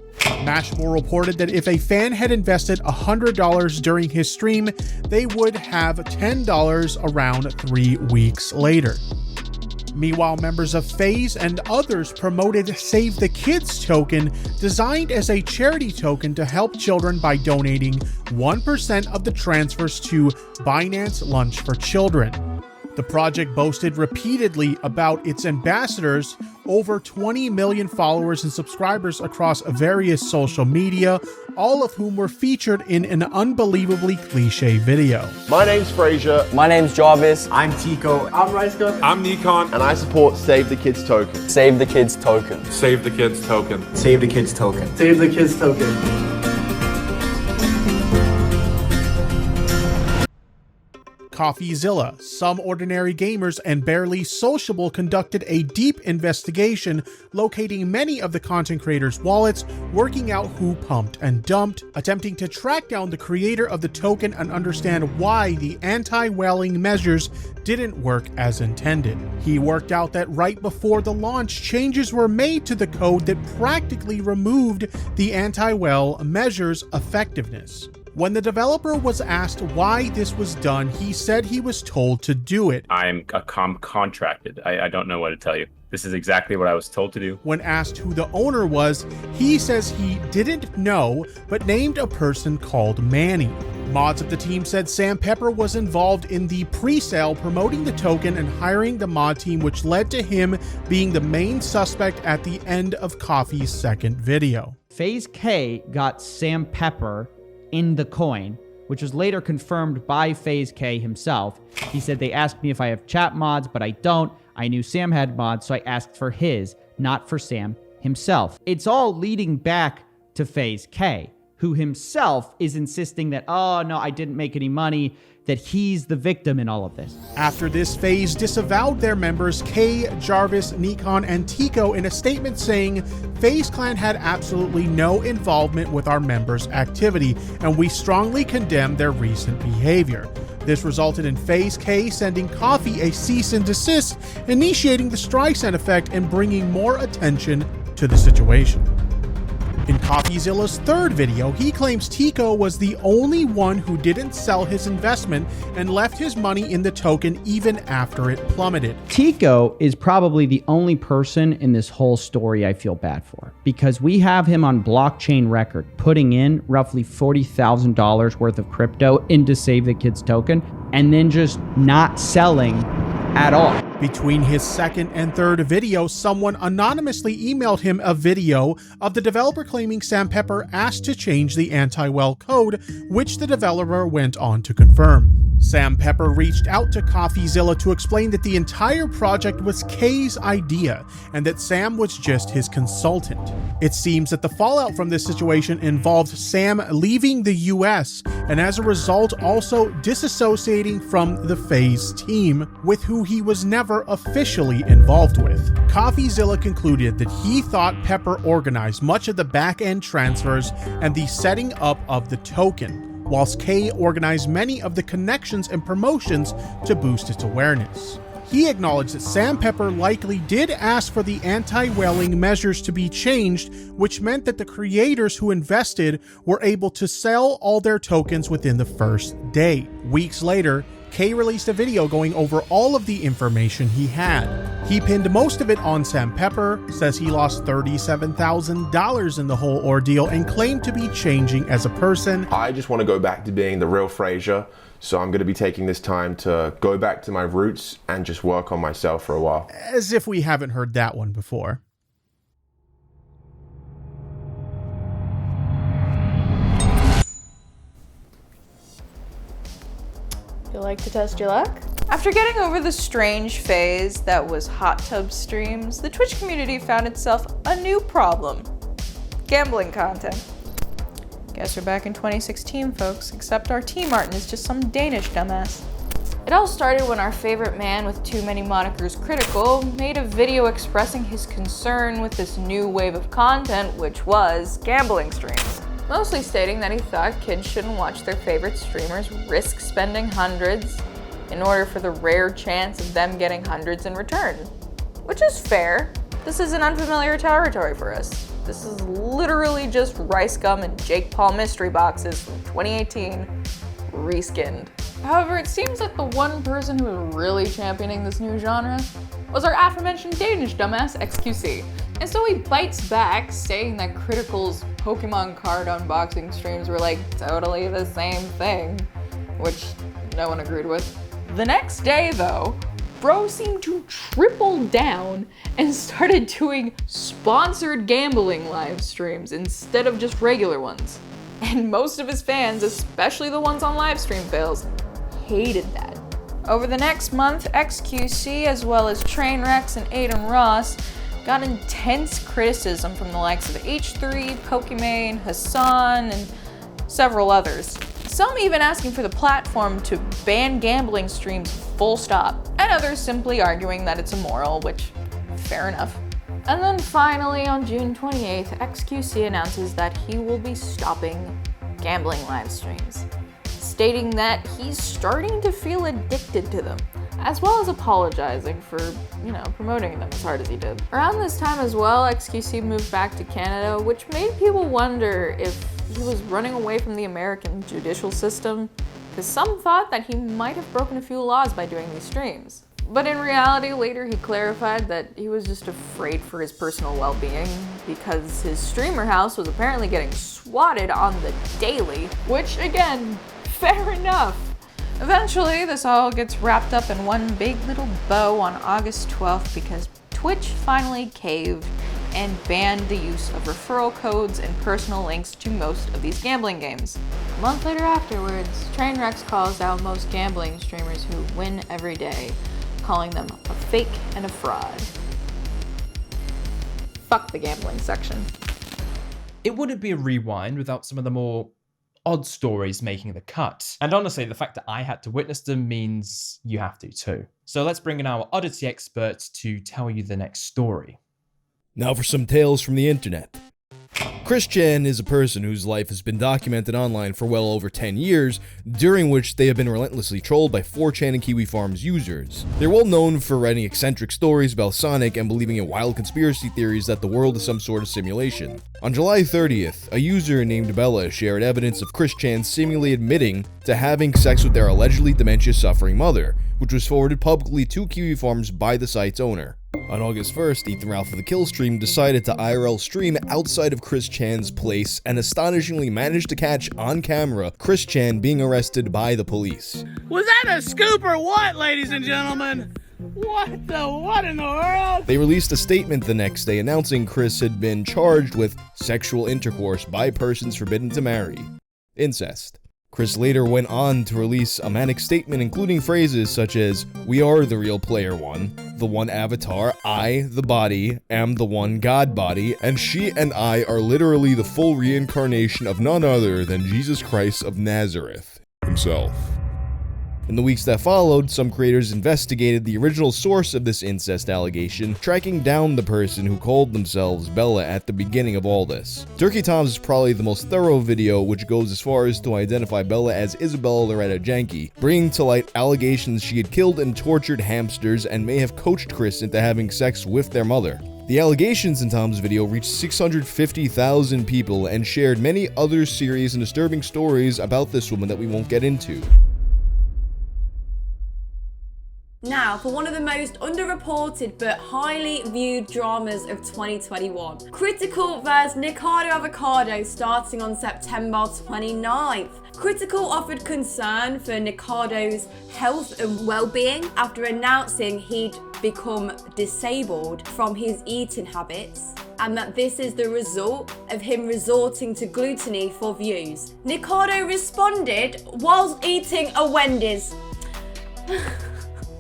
Mashable reported that if a fan had invested $100 during his stream, they would have $10 around 3 weeks later. Meanwhile, members of FaZe and others promoted Save the Kids token, designed as a charity token to help children by donating 1% of the transfers to Binance Lunch for Children. The project boasted repeatedly about its ambassadors, over 20 million followers and subscribers across various social media, all of whom were featured in an unbelievably cliche video. My name's Frazier. My name's Jarvis. I'm Tico. I'm Raiska. I'm Nikon. And I support Save the Kids token. Save the Kids token. Save the Kids token. Save the Kids token. Save the Kids token. CoffeeZilla, Some Ordinary Gamers, and Barely Sociable conducted a deep investigation, locating many of the content creators' wallets, working out who pumped and dumped, attempting to track down the creator of the token and understand why the anti-whaling measures didn't work as intended. He worked out that right before the launch, changes were made to the code that practically removed the anti-whale measures' effectiveness. When the developer was asked why this was done, he said he was told to do it. I'm contracted. I don't know what to tell you. This is exactly what I was told to do. When asked who the owner was, he says he didn't know, but named a person called Manny. Mods of the team said Sam Pepper was involved in the pre-sale, promoting the token and hiring the mod team, which led to him being the main suspect at the end of Coffee's second video. FaZe K got Sam Pepper in the coin, which was later confirmed by FaZe K himself. He said, they asked me if I have chat mods, but I don't. I knew Sam had mods, so I asked for his, not for Sam himself. It's all leading back to FaZe K, who himself is insisting that, oh no, I didn't make any money, that he's the victim in all of this. After this, FaZe disavowed their members K, Jarvis, Nikon, and Tico in a statement saying, FaZe Clan had absolutely no involvement with our members' activity, and we strongly condemn their recent behavior. This resulted in FaZe K sending Coffee a cease and desist, initiating the Streisand effect and bringing more attention to the situation. In CoffeeZilla's third video, he claims Tico was the only one who didn't sell his investment and left his money in the token even after it plummeted. Tico is probably the only person in this whole story I feel bad for, because we have him on blockchain record putting in roughly $40,000 worth of crypto into Save the Kids token and then just not selling at all. Between his second and third video, someone anonymously emailed him a video of the developer claiming Sam Pepper asked to change the anti-whale code, which the developer went on to confirm. Sam Pepper reached out to CoffeeZilla to explain that the entire project was K's idea and that Sam was just his consultant. It seems that the fallout from this situation involved Sam leaving the US and as a result also disassociating from the FaZe team, with who he was never officially involved with. CoffeeZilla concluded that he thought Pepper organized much of the back-end transfers and the setting up of the token, whilst K organized many of the connections and promotions to boost its awareness. He acknowledged that Sam Pepper likely did ask for the anti-whaling measures to be changed, which meant that the creators who invested were able to sell all their tokens within the first day. Weeks later, K released a video going over all of the information he had. He pinned most of it on Sam Pepper, says he lost $37,000 in the whole ordeal, and claimed to be changing as a person. I just want to go back to being the real Frazier, so I'm going to be taking this time to go back to my roots and just work on myself for a while. As if we haven't heard that one before. You like to test your luck? After getting over the strange phase that was hot tub streams, the Twitch community found itself a new problem: gambling content. Guess we're back in 2016, folks, except our T Martin is just some Danish dumbass. It all started when our favorite man with too many monikers, Critical, made a video expressing his concern with this new wave of content, which was gambling streams. mostly stating that he thought kids shouldn't watch their favorite streamers risk spending hundreds in order for the rare chance of them getting hundreds in return. Which is fair. This isn't unfamiliar territory for us. This is literally just Rice Gum and Jake Paul mystery boxes from 2018, reskinned. However, it seems like the one person who was really championing this new genre was our aforementioned Danish dumbass XQC. And so he bites back, saying that Critical's Pokemon card unboxing streams were like totally the same thing, which no one agreed with. The next day though, bro seemed to triple down and started doing sponsored gambling live streams instead of just regular ones. And most of his fans, especially the ones on live stream fails, hated that. Over the next month, XQC as well as Trainwrecks and Aiden Ross got intense criticism from the likes of H3, Pokimane, Hassan, and several others. Some even asking for the platform to ban gambling streams full stop, and others simply arguing that it's immoral, which, fair enough. And then finally, on June 28th, XQC announces that he will be stopping gambling live streams, stating that he's starting to feel addicted to them, as well as apologizing for, promoting them as hard as he did. Around this time as well, XQC moved back to Canada, which made people wonder if he was running away from the American judicial system, because some thought that he might have broken a few laws by doing these streams. But in reality, later he clarified that he was just afraid for his personal well-being because his streamer house was apparently getting swatted on the daily, which again, fair enough. Eventually, this all gets wrapped up in one big little bow on August 12th because Twitch finally caved and banned the use of referral codes and personal links to most of these gambling games. A month later afterwards, Trainwrecks calls out most gambling streamers who win every day, calling them a fake and a fraud. Fuck the gambling section. It wouldn't be a rewind without some of the more odd stories making the cut. And honestly, the fact that I had to witness them means you have to too. So let's bring in our oddity experts to tell you the next story. Now for some tales from the internet. Chris Chan is a person whose life has been documented online for well over 10 years, during which they have been relentlessly trolled by 4chan and Kiwi Farms users. They're well known for writing eccentric stories about Sonic and believing in wild conspiracy theories that the world is some sort of simulation. On July 30th, a user named Bella shared evidence of Chris Chan seemingly admitting to having sex with their allegedly dementia-suffering mother, which was forwarded publicly to Kiwi Farms by the site's owner. On August 1st, Ethan Ralph of the Killstream decided to IRL stream outside of Chris Chan's place and astonishingly managed to catch on camera Chris Chan being arrested by the police. Was that a scoop or what, ladies and gentlemen? What in the world? They released a statement the next day announcing Chris had been charged with sexual intercourse by persons forbidden to marry. Incest. Chris later went on to release a manic statement including phrases such as, "We are the real player one, the one avatar, I, the body, am the one god body, and she and I are literally the full reincarnation of none other than Jesus Christ of Nazareth himself." In the weeks that followed, some creators investigated the original source of this incest allegation, tracking down the person who called themselves Bella at the beginning of all this. Turkey Tom's is probably the most thorough video, which goes as far as to identify Bella as Isabella Loretta Janke, bringing to light allegations she had killed and tortured hamsters and may have coached Chris into having sex with their mother. The allegations in Tom's video reached 650,000 people and shared many other serious and disturbing stories about this woman that we won't get into. Now, for one of the most underreported but highly viewed dramas of 2021. Critical vs Nikocado Avocado starting on September 29th. Critical offered concern for Nicocado's health and well-being after announcing he'd become disabled from his eating habits, and that this is the result of him resorting to gluttony for views. Nikocado responded whilst eating a Wendy's.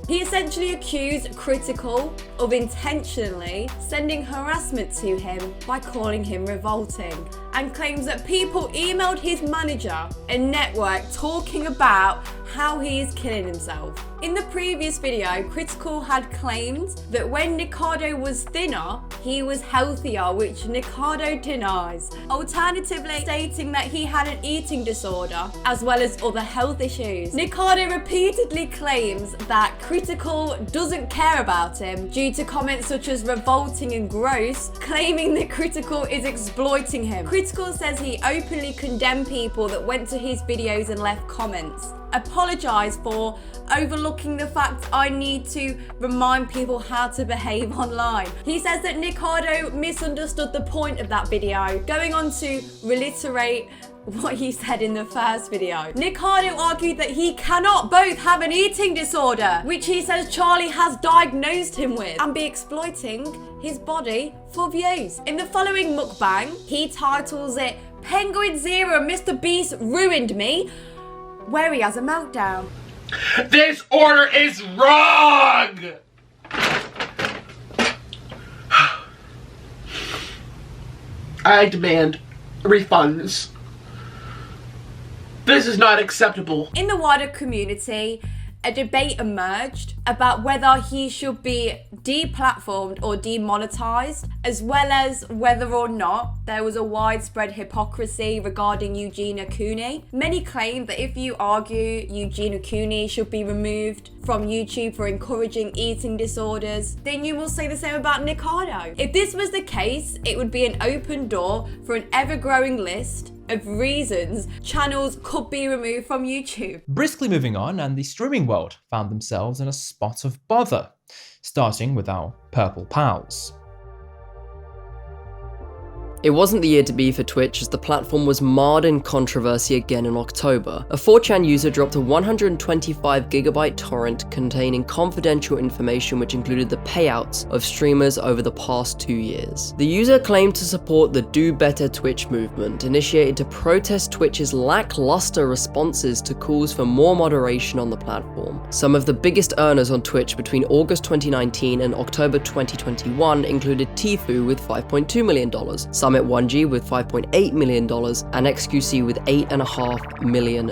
He essentially accused Critical of intentionally sending harassment to him by calling him revolting, and claims that people emailed his manager and network talking about how he is killing himself. In the previous video, Critical had claimed that when Nikocado was thinner, he was healthier, which Nikocado denies. Alternatively, stating that he had an eating disorder, as well as other health issues. Nikocado repeatedly claims that Critical doesn't care about him due to comments such as revolting and gross, claiming that Critical is exploiting him. Critical says he openly condemned people that went to his videos and left comments. Apologise for overlooking the fact I need to remind people how to behave online. He says that Nikocado misunderstood the point of that video, going on to reiterate what he said in the first video. Nikocado argued that he cannot both have an eating disorder, which he says Charlie has diagnosed him with, and be exploiting his body for views. In the following mukbang, he titles it Penguin Zero Mr. Beast Ruined Me, where he has a meltdown. This order is wrong! I demand refunds. This is not acceptable. In the wider community, a debate emerged about whether he should be deplatformed or demonetized, as well as whether or not there was a widespread hypocrisy regarding Eugene Acuni. Many claim that if you argue Eugene Acuni should be removed from YouTube for encouraging eating disorders, then you will say the same about Nikocado. If this was the case, it would be an open door for an ever-growing list of reasons channels could be removed from YouTube. Briskly moving on, and the streaming world found themselves in a spot of bother, starting with our purple pals. It wasn't the year to be for Twitch, as the platform was marred in controversy again in October. A 4chan user dropped a 125GB torrent containing confidential information which included the payouts of streamers over the past 2 years. The user claimed to support the Do Better Twitch movement, initiated to protest Twitch's lackluster responses to calls for more moderation on the platform. Some of the biggest earners on Twitch between August 2019 and October 2021 included Tfue with $5.2 million, Summit1G with $5.8 million, and XQC with $8.5 million.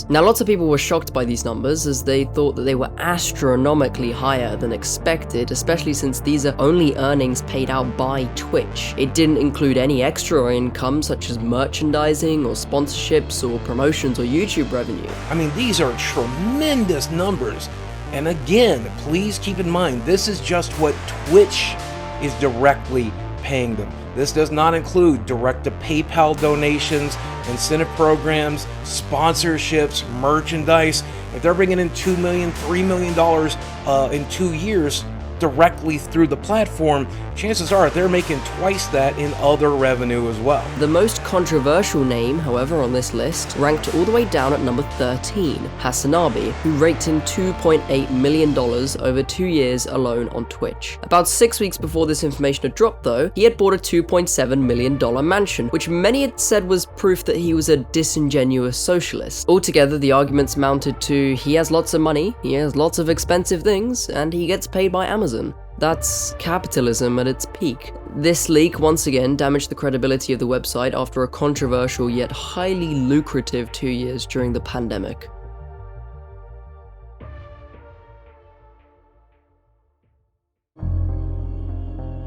Now, lots of people were shocked by these numbers, as they thought that they were astronomically higher than expected, especially since these are only earnings paid out by Twitch. It didn't include any extra income such as merchandising or sponsorships or promotions or YouTube revenue. I mean, these are tremendous numbers. And again, please keep in mind, this is just what Twitch is directly paying them. This does not include direct to PayPal donations, incentive programs, sponsorships, merchandise. If they're bringing in $2 million, $3 million in 2 years directly through the platform, chances are they're making twice that in other revenue as well. The most controversial name, however, on this list ranked all the way down at number 13, Hasanabi, who raked in $2.8 million over 2 years alone on Twitch. About 6 weeks before this information had dropped though, he had bought a $2.7 million mansion, which many had said was proof that he was a disingenuous socialist. Altogether, the arguments mounted to he has lots of money, he has lots of expensive things, and he gets paid by Amazon. That's capitalism at its peak. This leak once again damaged the credibility of the website after a controversial yet highly lucrative 2 years during the pandemic.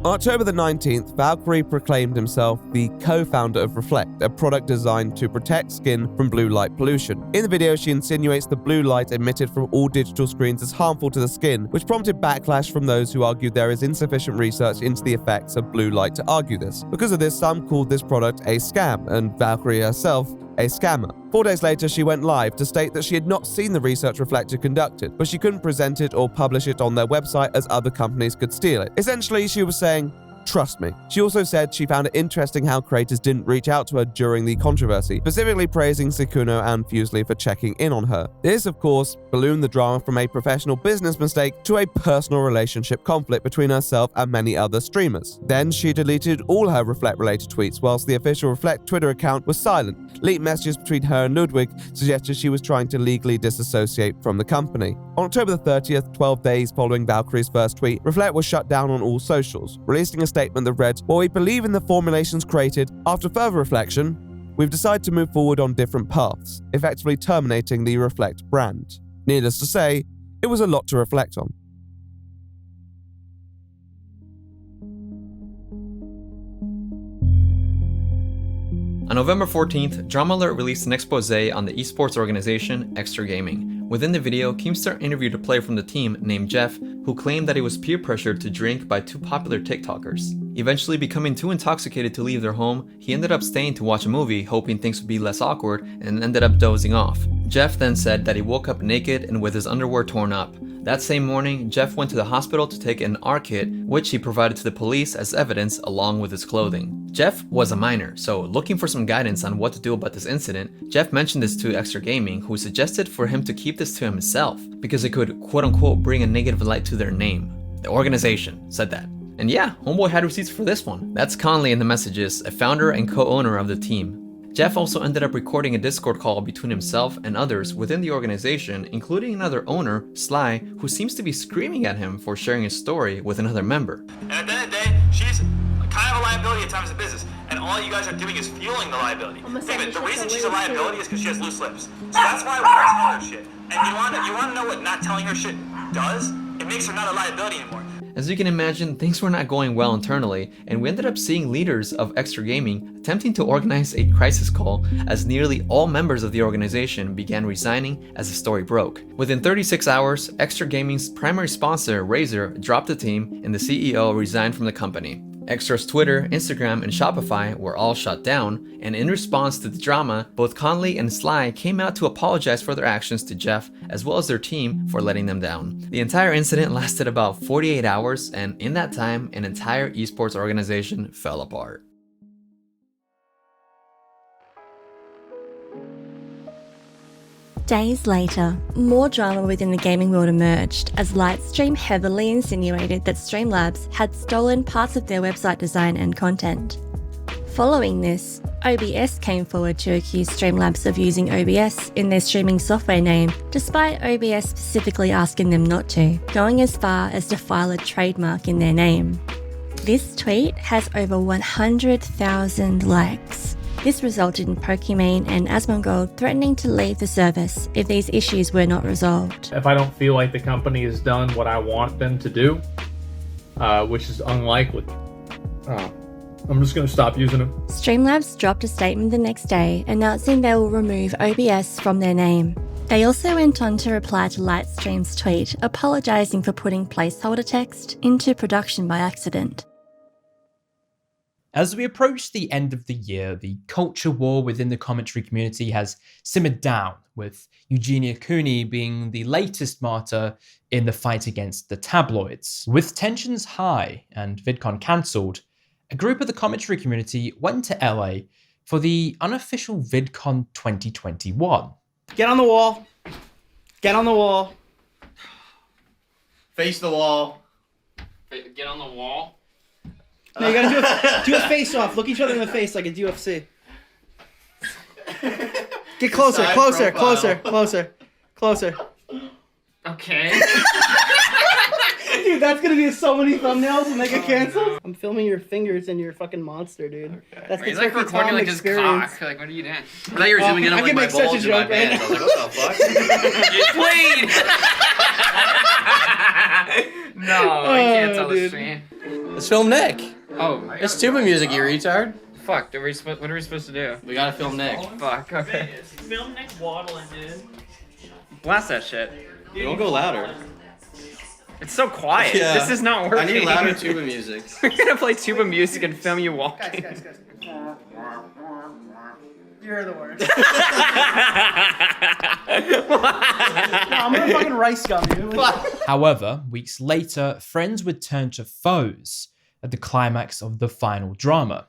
On October the 19th, Valkyrae proclaimed himself the co-founder of Reflect, a product designed to protect skin from blue light pollution. In the video, she insinuates the blue light emitted from all digital screens is harmful to the skin, which prompted backlash from those who argued there is insufficient research into the effects of blue light to argue this. Because of this, some called this product a scam, and Valkyrae herself a scammer. 4 days later, she went live to state that she had not seen the research Reflect had conducted, but she couldn't present it or publish it on their website as other companies could steal it. Essentially, she was saying, trust me. She also said she found it interesting how creators didn't reach out to her during the controversy, specifically praising Sikuno and Fusely for checking in on her. This, of course, ballooned the drama from a professional business mistake to a personal relationship conflict between herself and many other streamers. Then she deleted all her Reflect-related tweets, whilst the official Reflect Twitter account was silent. Leaked messages between her and Ludwig suggested she was trying to legally disassociate from the company. On October the 30th, 12 days following Valkyrae's first tweet, Reflect was shut down on all socials, releasing a statement that read, "While we believe in the formulations created, after further reflection, we've decided to move forward on different paths, effectively terminating the Reflect brand. Needless to say, it was a lot to reflect on. On November 14th, Drama Alert released an expose on the esports organization Xtra Gaming. Within the video, Keemstar interviewed a player from the team named Jeff, who claimed that he was peer pressured to drink by two popular TikTokers. Eventually becoming too intoxicated to leave their home, he ended up staying to watch a movie, hoping things would be less awkward, and ended up dozing off. Jeff then said that he woke up naked and with his underwear torn up. That same morning, Jeff went to the hospital to take an R kit, which he provided to the police as evidence along with his clothing. Jeff was a minor, so looking for some guidance on what to do about this incident, Jeff mentioned this to Xtra Gaming, who suggested for him to keep this to himself because it could quote-unquote bring a negative light to their name. The organization said that. And yeah, homeboy had receipts for this one. That's Conley in the messages, a founder and co-owner of the team. Jeff also ended up recording a Discord call between himself and others within the organization, including another owner, Sly, who seems to be screaming at him for sharing his story with another member. And at the end of the day, she's kind of a liability at times in business, and all you guys are doing is fueling the liability. David, the reason she's a liability is because she has loose lips. So that's why we're not telling her shit. And you want to know what not telling her shit does? It makes her not a liability anymore. As you can imagine, things were not going well internally, and we ended up seeing leaders of Xtra Gaming attempting to organize a crisis call as nearly all members of the organization began resigning as the story broke. Within 36 hours, Xtra Gaming's primary sponsor, Razer, dropped the team and the CEO resigned from the company. Xtra's Twitter, Instagram, and Shopify were all shut down, and in response to the drama, both Conley and Sly came out to apologize for their actions to Jeff, as well as their team for letting them down. The entire incident lasted about 48 hours, and in that time, an entire esports organization fell apart. Days later, more drama within the gaming world emerged as Lightstream heavily insinuated that Streamlabs had stolen parts of their website design and content. Following this, OBS came forward to accuse Streamlabs of using OBS in their streaming software name, despite OBS specifically asking them not to, going as far as to file a trademark in their name. This tweet has over 100,000 likes. This resulted in Pokimane and Asmongold threatening to leave the service if these issues were not resolved. If I don't feel like the company has done what I want them to do, which is unlikely, I'm just going to stop using them. Streamlabs dropped a statement the next day announcing they will remove OBS from their name. They also went on to reply to Lightstream's tweet apologising for putting placeholder text into production by accident. As we approach the end of the year, the culture war within the commentary community has simmered down, with Eugenia Cooney being the latest martyr in the fight against the tabloids. With tensions high and VidCon cancelled, a group of the commentary community went to LA for the unofficial VidCon 2021. Get on the wall. Get on the wall. Face the wall. Get on the wall? No, you gotta do a face off. Look each other in the face like a UFC. Get closer, Side closer, profile. closer, closer, closer. Okay. Dude, that's gonna be so many thumbnails when they get canceled. I'm filming your fingers and your fucking monster, dude. That's He's the like Turkey recording Tom like his experience. cock. Like, what are you doing? I thought you were zooming in on I like can my make such a balls and my joke right bands. I was now. like, what the fuck? Wait. No, I can't tell the stream. Let's film Nick. Oh, It's tuba music, you retard. fuck. What are we supposed to do? We gotta film Nick. Fuck. Okay. Film Nick waddling, dude. Blast that shit. Don't go louder. It's so quiet. Yeah. This is not working. I need louder tuba music. We're gonna play tuba music and film you walking. Guys. You're the worst. No, I'm gonna fucking rice gum you. However, weeks later, friends would turn to foes at the climax of the final drama,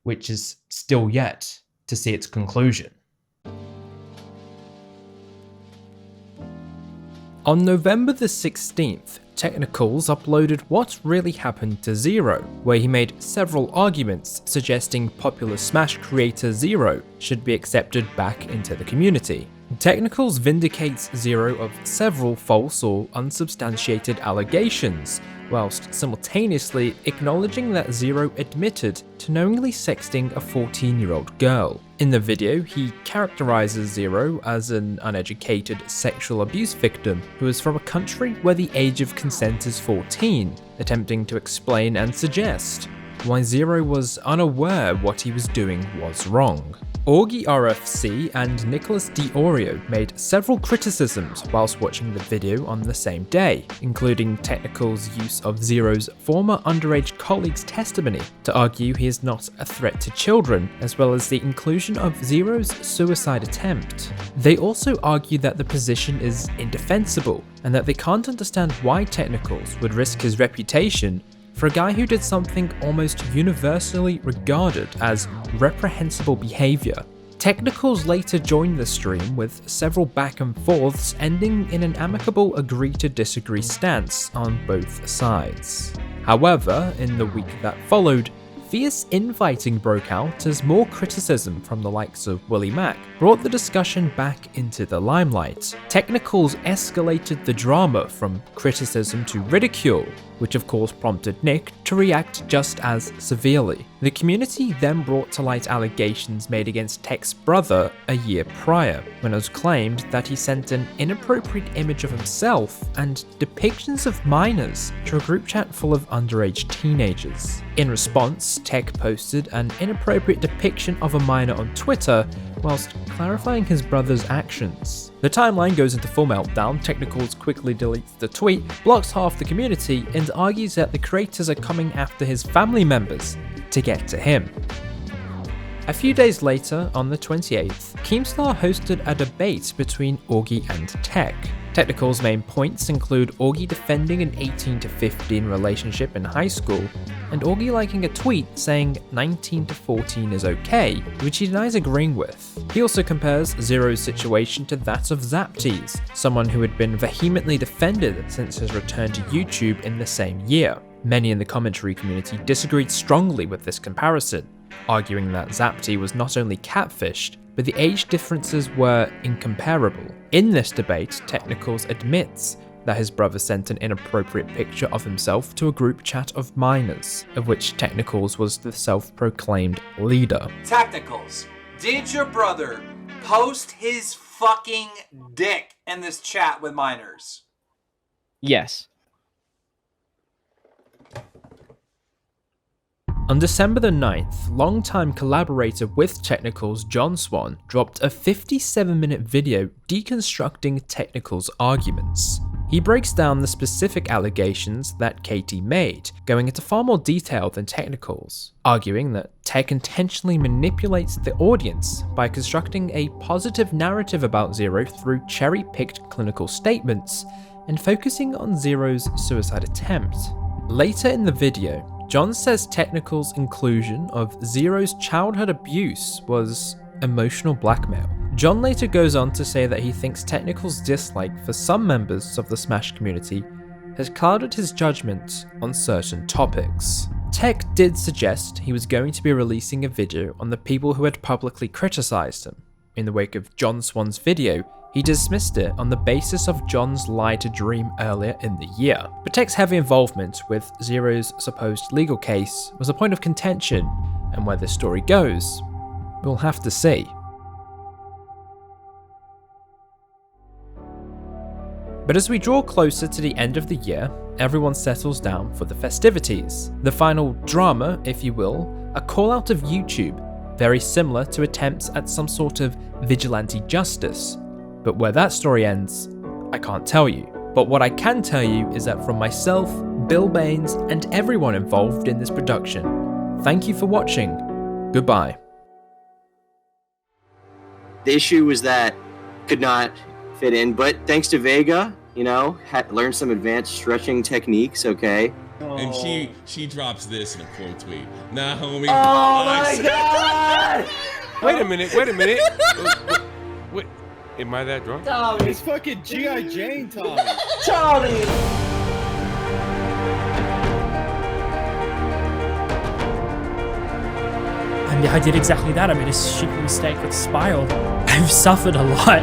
which is still yet to see its conclusion. On November the 16th, Technicals uploaded What Really Happened to Zero, where he made several arguments suggesting popular Smash creator Zero should be accepted back into the community. Technicals vindicates Zero of several false or unsubstantiated allegations, whilst simultaneously acknowledging that Zero admitted to knowingly sexting a 14-year-old girl. In the video, he characterizes Zero as an uneducated sexual abuse victim who is from a country where the age of consent is 14, attempting to explain and suggest why Zero was unaware what he was doing was wrong. Augie RFC and Nicholas D'Orio made several criticisms whilst watching the video on the same day, including Technical's use of Zero's former underage colleague's testimony to argue he is not a threat to children, as well as the inclusion of Zero's suicide attempt. They also argue that the position is indefensible, and that they can't understand why Technicals would risk his reputation for a guy who did something almost universally regarded as reprehensible behaviour. Technicals later joined the stream with several back and forths ending in an amicable agree to disagree stance on both sides. However, in the week that followed, fierce infighting broke out as more criticism from the likes of WillyMac brought the discussion back into the limelight. Technicals escalated the drama from criticism to ridicule, which of course prompted Nick to react just as severely. The community then brought to light allegations made against Tech's brother a year prior, when it was claimed that he sent an inappropriate image of himself and depictions of minors to a group chat full of underage teenagers. In response, Tech posted an inappropriate depiction of a minor on Twitter, whilst clarifying his brother's actions. The timeline goes into full meltdown. Technicals quickly deletes the tweet, blocks half the community, and argues that the creators are coming after his family members to get to him. A few days later, on the 28th, Keemstar hosted a debate between Augie and Tech. Technical's main points include Augie defending an 18 to 15 relationship in high school, and Augie liking a tweet saying 19 to 14 is okay, which he denies agreeing with. He also compares Zero's situation to that of Zaptees, someone who had been vehemently defended since his return to YouTube in the same year. Many in the commentary community disagreed strongly with this comparison, arguing that Zaptee was not only catfished, but the age differences were incomparable. In this debate, Technicals admits that his brother sent an inappropriate picture of himself to a group chat of minors, of which Technicals was the self-proclaimed leader. Technicals, did your brother post his fucking dick in this chat with minors? Yes. On December the 9th, longtime collaborator with Technicals John Swan dropped a 57-minute video deconstructing Technicals' arguments. He breaks down the specific allegations that Katie made, going into far more detail than Technicals, arguing that Tech intentionally manipulates the audience by constructing a positive narrative about Zero through cherry-picked clinical statements and focusing on Zero's suicide attempt. Later in the video, John says Technical's inclusion of Zero's childhood abuse was emotional blackmail. John later goes on to say that he thinks Technical's dislike for some members of the Smash community has clouded his judgment on certain topics. Tech did suggest he was going to be releasing a video on the people who had publicly criticized him. In the wake of John Swan's video, he dismissed it on the basis of John's lie to Dream earlier in the year. But Tech's heavy involvement with Zero's supposed legal case was a point of contention, and where this story goes, we'll have to see. But as we draw closer to the end of the year, everyone settles down for the festivities. The final drama, if you will, a call out of YouTube, very similar to attempts at some sort of vigilante justice. But where that story ends, I can't tell you. But what I can tell you is that from myself, Bill Baines, and everyone involved in this production, thank you for watching. Goodbye. The issue was that could not fit in, but thanks to Vega, you know, learned some advanced stretching techniques, okay? And she drops this in a quote tweet. Nah, homie. Oh my God! Wait a minute. Wait, am I that drunk? Tommy. It's fucking G.I. Jane, Tommy. Charlie! And I did exactly that. I made a stupid mistake with Spiral. I've suffered a lot.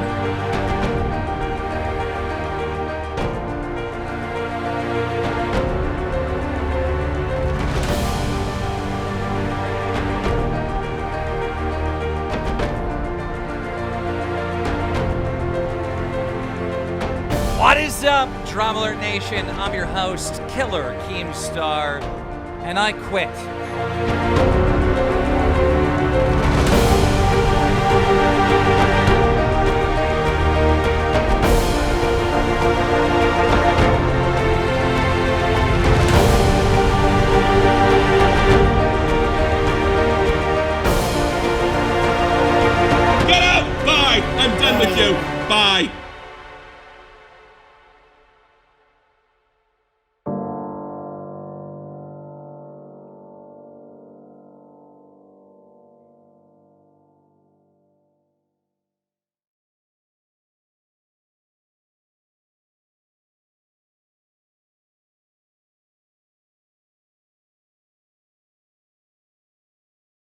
up, Drama Alert Nation? I'm your host, Killer Keemstar, and I quit.